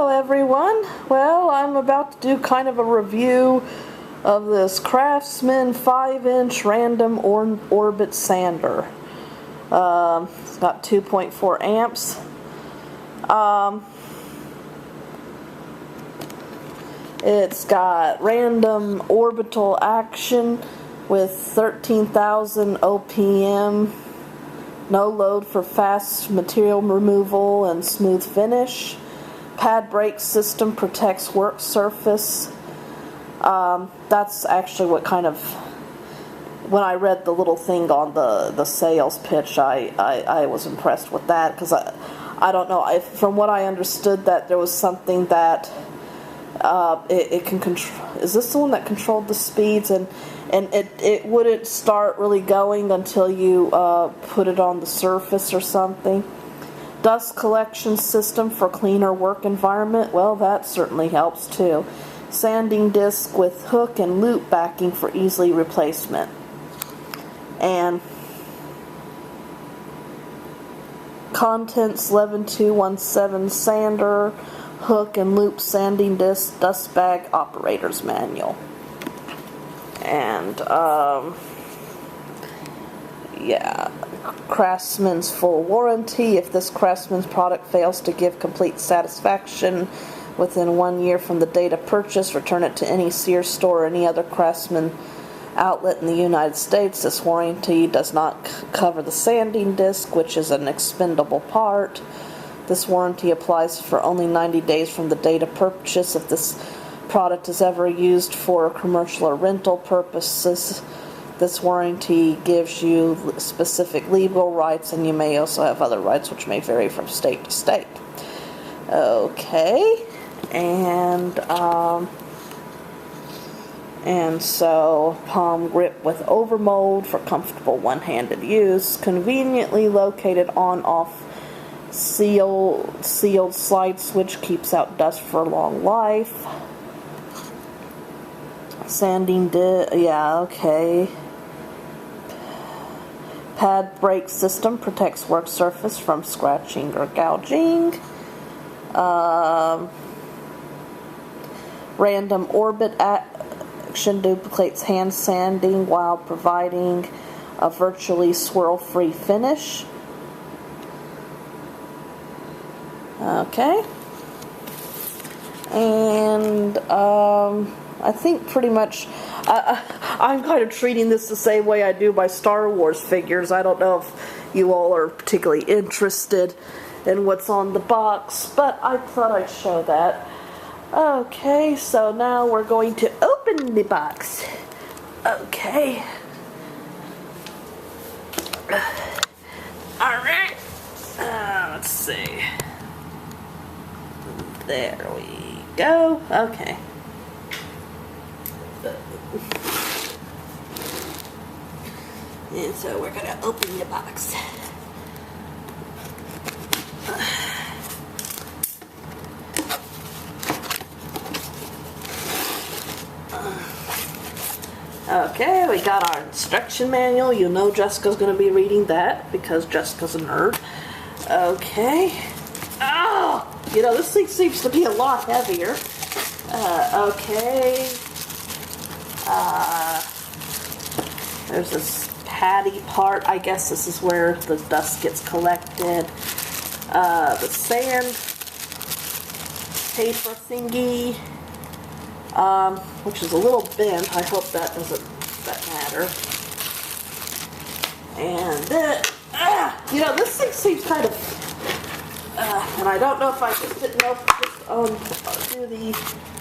Hello everyone. Well, I'm about to do kind of a review of this Craftman 5-inch random orbit sander. It's got 2.4 amps. It's got random orbital action with 13,000 OPM. No load for fast material removal and smooth finish. Pad brake system protects work surface. That's actually what kind of, when I read the little thing on the sales pitch, I was impressed with that, because I don't know, from what I understood, that there was something that it can control. Is this the one that controlled the speeds, and it wouldn't start really going until you put it on the surface or something. Dust collection system for cleaner work environment. Well, that certainly helps too. Sanding disc with hook and loop backing for easily replacement. And contents 11217 sander, hook and loop sanding disc, dust bag operator's manual. And yeah, Craftman's full warranty. If this Craftman's product fails to give complete satisfaction within 1 year from the date of purchase, return it to any Sears store or any other Craftman outlet in the United States. This warranty does not cover the sanding disc, which is an expendable part. This warranty applies for only 90 days from the date of purchase. If this product is ever used for commercial or rental purposes, this warranty gives you specific legal rights, and you may also have other rights which may vary from state to state. Okay, and so palm grip with overmold for comfortable one-handed use. Conveniently located on-off sealed slide switch keeps out dust for a long life. Sanding yeah, okay. Pad brake system protects work surface from scratching or gouging. Random orbit action duplicates hand sanding while providing a virtually swirl-free finish. Okay. And I think pretty much I'm kind of treating this the same way I do my Star Wars figures. I don't know if you all are particularly interested in what's on the box, but I thought I'd show that. Okay, so now we're going to open the box. Okay. Alright. Let's see. There we go. Okay. And so we're going to open the box. Okay, we got our instruction manual. You know Jessica's going to be reading that because Jessica's a nerd. Okay. Oh! You know, this thing seems to be a lot heavier. Okay. There's this paddy part. I guess this is where the dust gets collected. The sand paper thingy, which is a little bent. I hope that doesn't matter. And you know, this thing seems kind of, and I don't know if I just didn't know if do the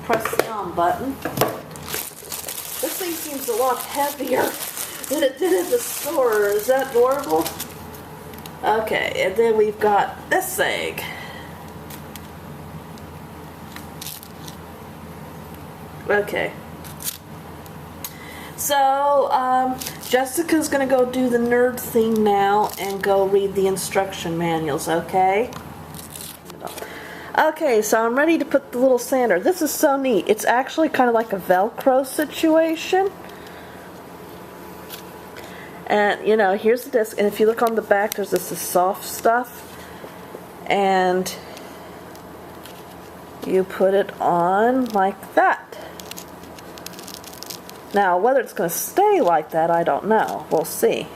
press down button. This thing seems a lot heavier than it did in the store. Is that normal? Okay, and then we've got this thing. Okay. So, Jessica's going to go do the nerd thing now and go read the instruction manuals, okay? Okay, so I'm ready to put the little sander. This is so neat. It's actually kind of like a velcro situation. And, you know, here's the disc. And if you look on the back, there's this soft stuff. And you put it on like that. Now, whether it's going to stay like that, I don't know. We'll see.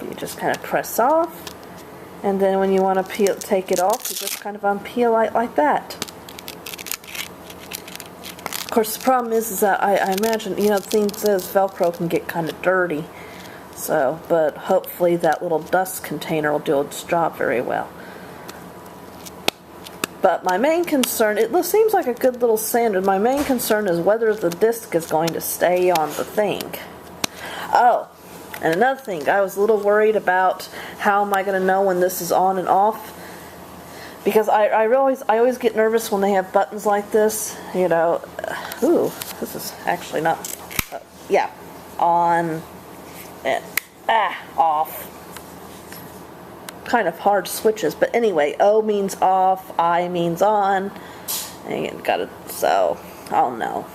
You just kind of press off, and then when you want to take it off, you just kind of unpeel it like that. Of course, the problem is that I imagine, you know, the thing says Velcro can get kind of dirty. So, but hopefully that little dust container will do its job very well. But my main concern, it seems like a good little sander. My main concern is whether the disc is going to stay on the thing. Oh, and another thing, I was a little worried about how am I going to know when this is on and off. Because I always get nervous when they have buttons like this, you know. Ooh, this is actually not, yeah, on, and, off. Kind of hard switches, but anyway, O means off, I means on, and got it, so I'll know.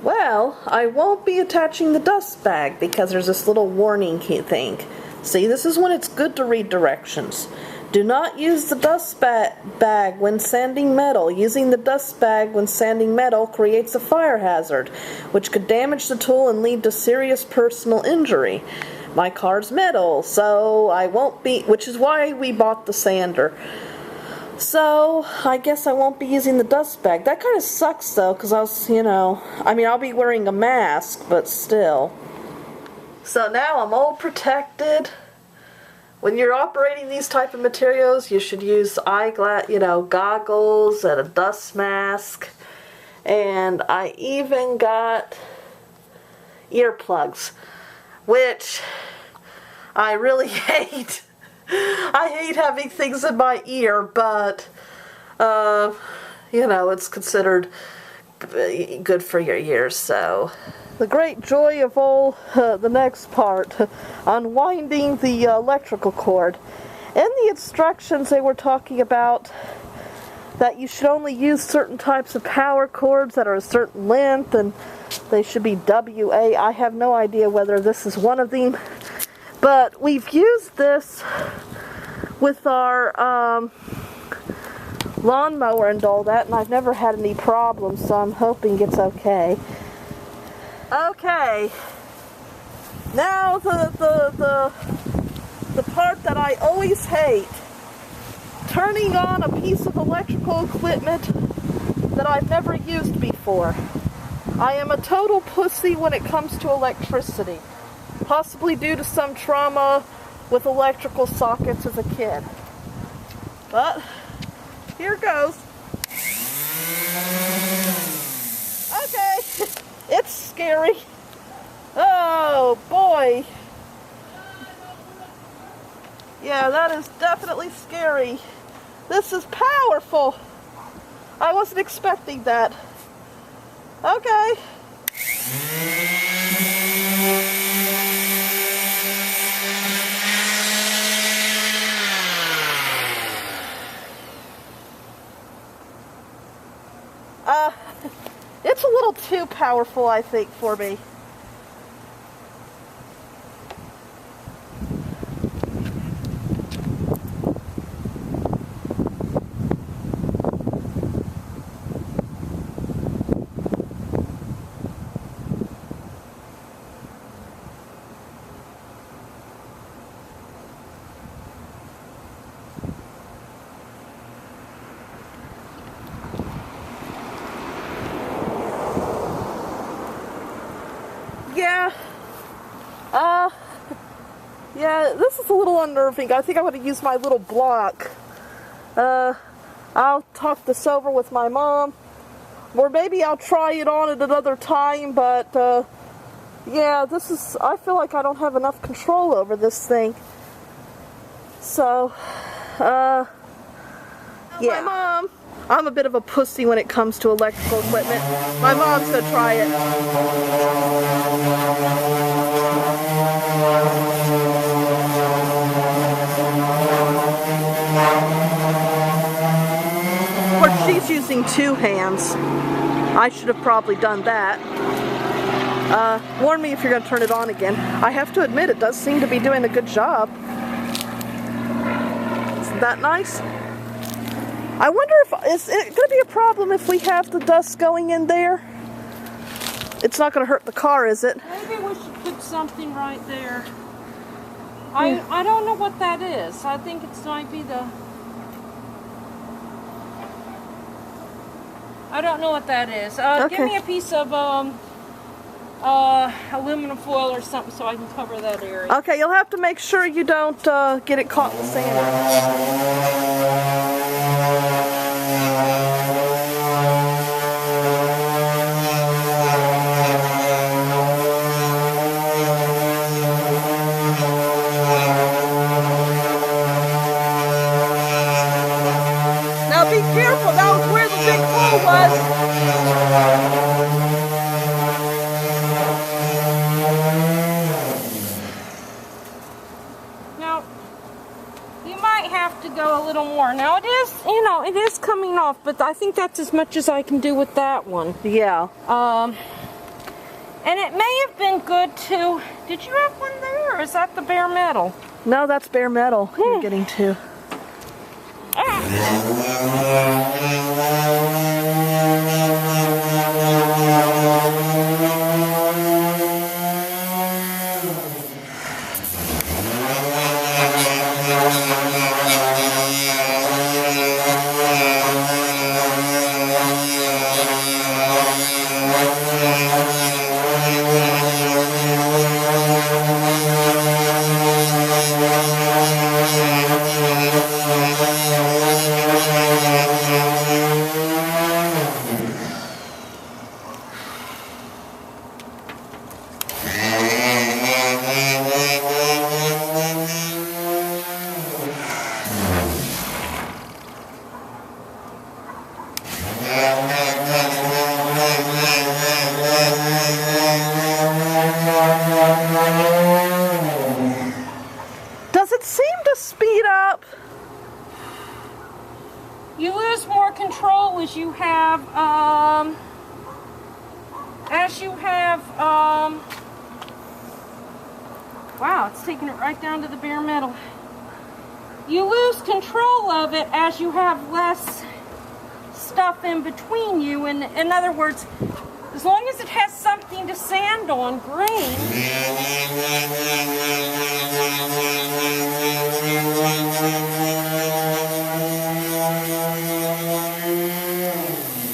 Well, I won't be attaching the dust bag because there's this little warning key thing. See, this is when it's good to read directions. Do not use the dust bag when sanding metal. Using the dust bag when sanding metal creates a fire hazard, which could damage the tool and lead to serious personal injury. My car's metal, so I won't be, which is why we bought the sander. So, I guess I won't be using the dust bag. That kind of sucks though, because I was, you know, I mean, I'll be wearing a mask, but still. So now I'm all protected. When you're operating these type of materials, you should use eyeglass, you know, goggles and a dust mask. And I even got earplugs, which I really hate. I hate having things in my ear, but, you know, it's considered good for your ears, so. The great joy of all the next part, unwinding the electrical cord. In the instructions they were talking about that you should only use certain types of power cords that are a certain length, and they should be WA. I have no idea whether this is one of them, but we've used this with our lawnmower and all that, and I've never had any problems, so I'm hoping it's okay. Okay, now the part that I always hate, turning on a piece of electrical equipment that I've never used before. I am a total pussy when it comes to electricity, possibly due to some trauma with electrical sockets as a kid. But here goes. Okay. It's scary. Oh boy. Yeah, that is definitely scary. This is powerful. I wasn't expecting that. Okay. It's a little too powerful, I think, for me. Yeah, this is a little unnerving. I think I'm going to use my little block. I'll talk this over with my mom, or maybe I'll try it on at another time, but, yeah, I feel like I don't have enough control over this thing. So, yeah. My mom, I'm a bit of a pussy when it comes to electrical equipment. My mom's going to try it. Of course, she's using two hands. I should have probably done that. Warn me if you're going to turn it on again. I have to admit, it does seem to be doing a good job. Isn't that nice? I wonder if, is it going to be a problem if we have the dust going in there? It's not going to hurt the car, is it? Maybe we should put something right there. I don't know what that is. I think it might be the... I don't know what that is. Okay. Give me a piece of aluminum foil or something so I can cover that area. Okay, you'll have to make sure you don't get it caught in the sand. Now be careful, that was where the big hole was. Now, you might have to go a little more. Now it is, you know, it is coming off, but I think that's as much as I can do with that one. Yeah. And it may have been good to, did you have one there, or is that the bare metal? No, that's bare metal you're getting to. Does it seem to speed up? You lose more control as you have, wow, it's taking it right down to the bare metal. You lose control of it as you have less stuff in between you. And in other words, as long as it has something to sand on, grain,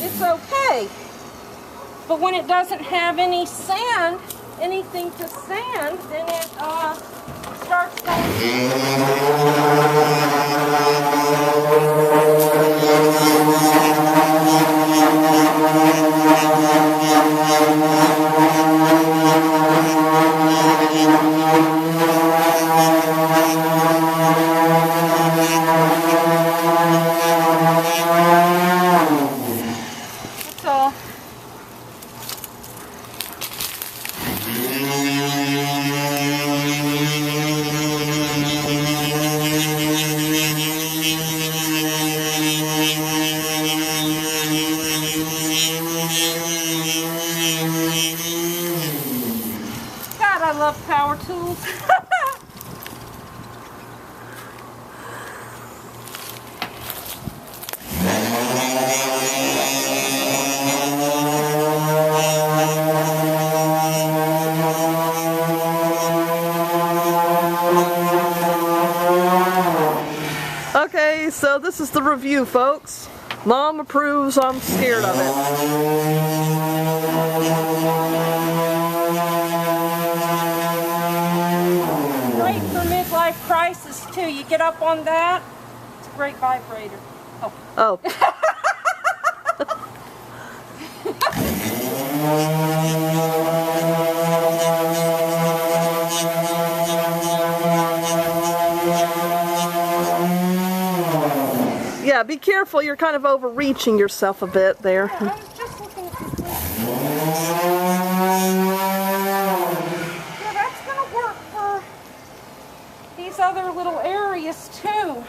it's okay. But when it doesn't have any sand, anything to sand, then it starts That's all. God, I love power tools. Okay, so this is the review, folks. Mom approves, I'm scared of it. Great for midlife crisis too. You get up on that, it's a great vibrator. Oh. Oh. Yeah, be careful, you're kind of overreaching yourself a bit there. Yeah, I was just looking at this list. Yeah, that's going to work for these other little areas too.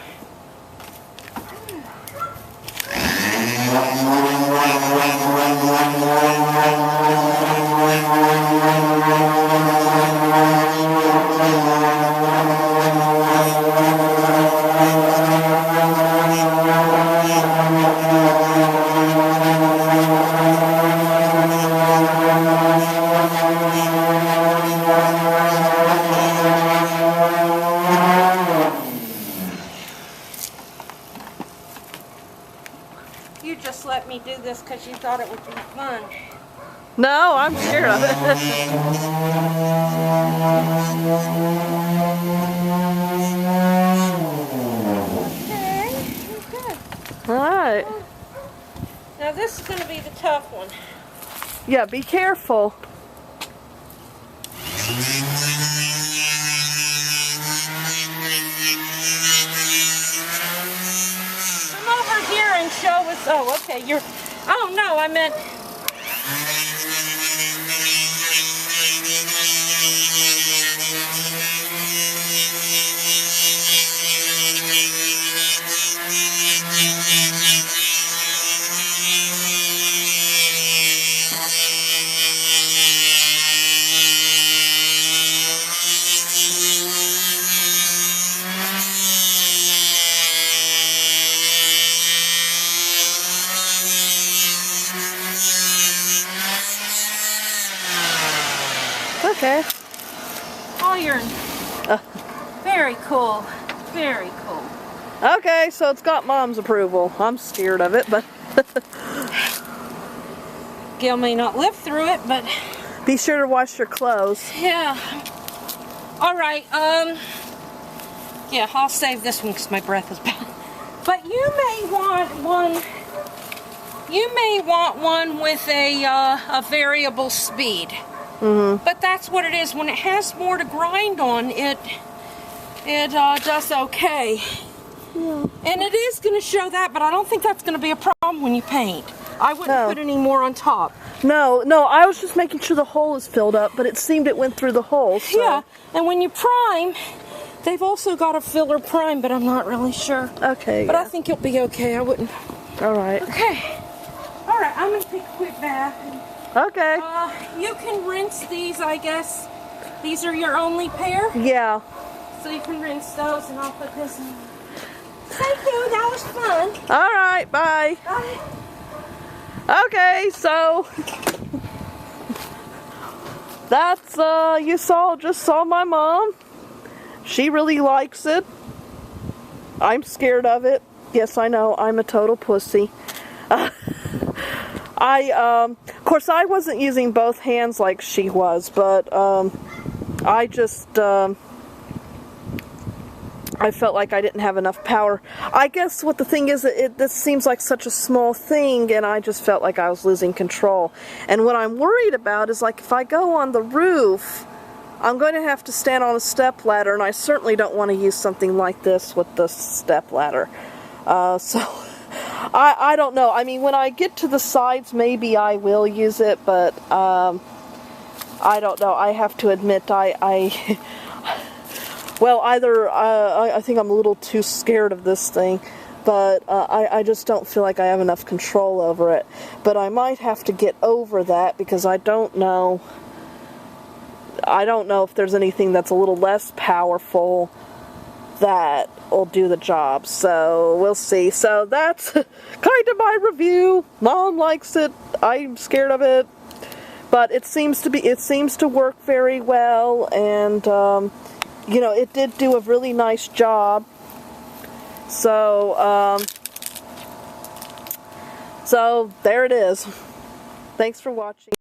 just let me do this because you thought it would be fun. No, I'm scared of it. Okay, good. Alright. Now this is going to be the tough one. Yeah, be careful. Come over here and show us. Oh, okay. Oh no, I meant. Okay. Iron. Very cool. Very cool. Okay, so it's got Mom's approval. I'm scared of it, but Gail may not live through it, but be sure to wash your clothes. yeah. All right. Yeah, I'll save this one because my breath is bad. But you may want one. You may want one with a variable speed. Mm-hmm. But that's what it is. When it has more to grind on, it does okay. Yeah. And it is going to show that, but I don't think that's going to be a problem when you paint. I wouldn't put any more on top. No, I was just making sure the hole is filled up, but it seemed it went through the hole. So. Yeah, and when you prime, they've also got a filler prime, but I'm not really sure. Okay. But I think you'll be okay. I wouldn't. All right. Okay. All right, I'm going to take a quick bath. Okay. You can rinse these, I guess. These are your only pair? Yeah. So you can rinse those, and I'll put this in. Thank you, that was fun. All right, bye. Bye. Okay, so that's you just saw my mom. She really likes it. I'm scared of it. Yes, I know, I'm a total pussy. Of course, I wasn't using both hands like she was, but I just I felt like I didn't have enough power. I guess what the thing is, this seems like such a small thing, and I just felt like I was losing control. And what I'm worried about is, like, if I go on the roof, I'm going to have to stand on a step ladder, and I certainly don't want to use something like this with the step ladder. So I don't know. I mean, when I get to the sides, maybe I will use it, but I don't know. I have to admit, well, either I think I'm a little too scared of this thing, but I just don't feel like I have enough control over it. But I might have to get over that, because I don't know if there's anything that's a little less powerful that will do the job. So we'll see. So that's kind of my review. Mom likes it. I'm scared of it, but it seems to work very well, and you know, it did do a really nice job. So so there it is. Thanks for watching.